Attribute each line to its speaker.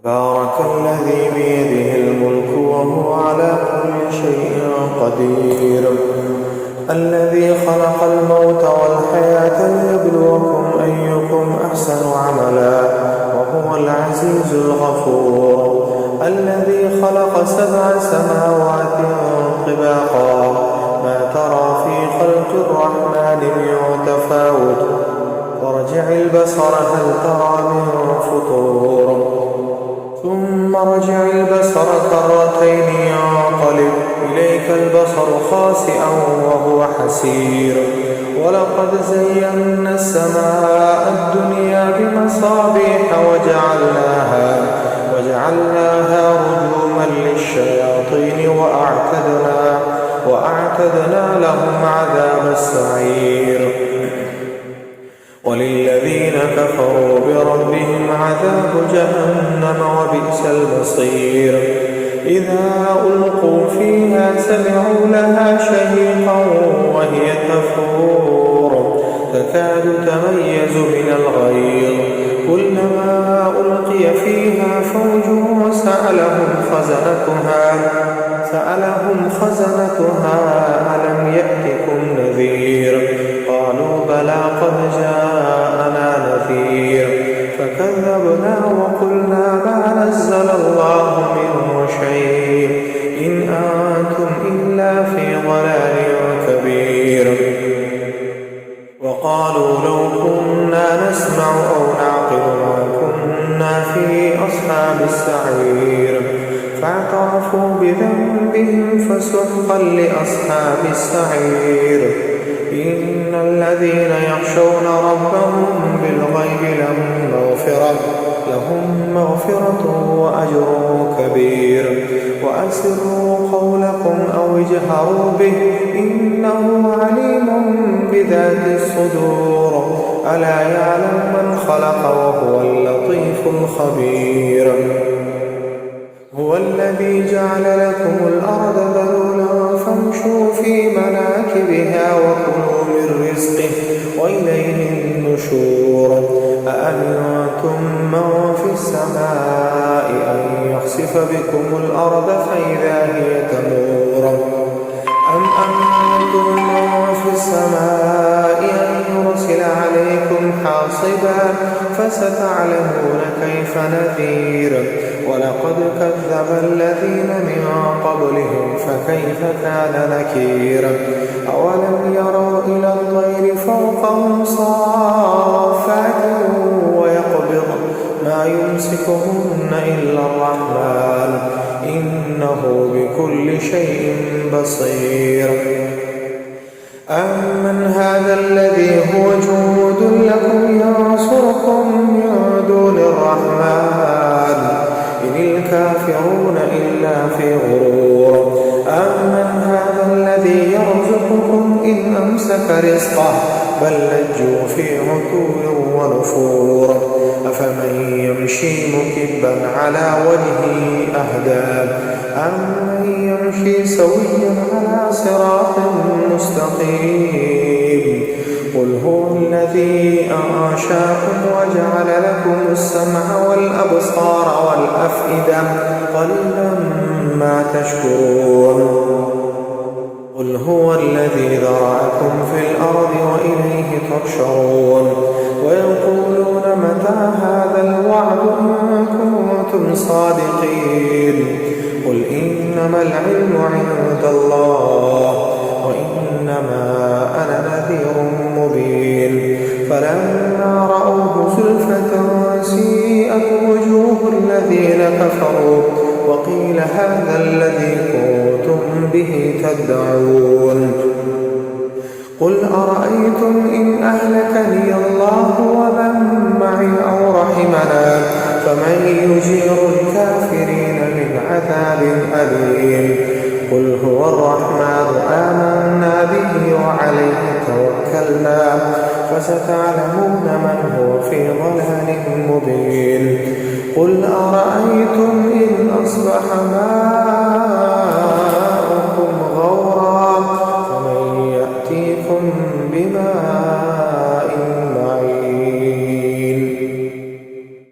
Speaker 1: تبارك الذي بيده الملك وهو على كل شيء قدير. الذي خلق الموت والحياة ليبلوكم أيكم أحسن عملا وهو العزيز الغفور. الذي خلق 7 سماوات طباقا ما ترى في خلق الرحمن من تفاوت وارجع البصر هل ترى من فطور ثم ارجع البصر كرتين ينقلب إليك البصر خاسئا وهو حسير. ولقد زينا السماء الدنيا بمصابيح وجعلناها رجوما للشياطين وأعتدنا لهم عذاب السعير. وللذين كفروا بربهم عذاب جهنم وبئس المصير. إذا ألقوا فيها سمعوا لها شهيقا وهي تفور تكاد تميز من الغيظ كلما ألقي فيها فوج سألهم خزنتها ألم يأتكم نذير قالوا بلى قد جاءنا نذير فكذبنا وقلنا ما نزل الله من شيء إن أنتم إلا في ضلال كبير. وقالوا لو كنا نسمع أو نعقل ما كنا في أصحاب السعير فاعترفوا بذنبهم فسحقا لأصحاب السعير. إن الذين يخشون ربهم بالغيب لهم مغفرة وأجر كبير. وأسروا قولكم أو اجهروا به إنه عليم بذات الصدور. ألا يعلم من خلق وهو اللطيف الخبير. هو الذي جعل لكم الأرض ذلولا فامشوا في مناكبها وكلوا من رزقه وإليه النشور. أأمنتم من في السماء أن يخسف بكم الأرض فإذا هي تمور أم أمنتم من في السماء أن يرسل عليكم حاصبا فستعلمون كيف نذير. ولقد كذب الذين من قبلهم فكيف كان نكير. أولم يروا إلى الطير فوقهم صافات ويقبض ما يمسكهن إلا الرحمن إنه بكل شيء بصير. أمن هذا الذي هو جند لكم ينصركم من دون الرحمن إن الكافرون إلا في غرور. أمن هذا الذي يرزقكم إن أمسك رزقه بل لجوا في عتو ونفور. أفمن يمشي مكبا على وجهه أهدى أمن يمشي سويا على صراط مستقيم. قل هو الذي أنشاكم وجعل لكم السمع والأبصار والأفئدة قليلا ما تشكرون. قل هو الذي ذرأكم في الأرض وإليه تحشرون. ويقولون متى هذا الوعد إن كنتم صادقين. قل إنما العلم عند الله وإنما أنا نذير مبين. فلما رأوه زلفة سيئت وجوه الذين كفروا وقيل هذا الذي كنتم به تدعون. قل أرأيتم إن أهلكني الله ومن معي أو رحمنا فمن يجير الكافرين من عذاب أليم. قل هو الرحمن آمنا به وعليه توكلنا فستعلمون من هو في ضلال مبين. قل أرأيتم إن أصبح ماؤكم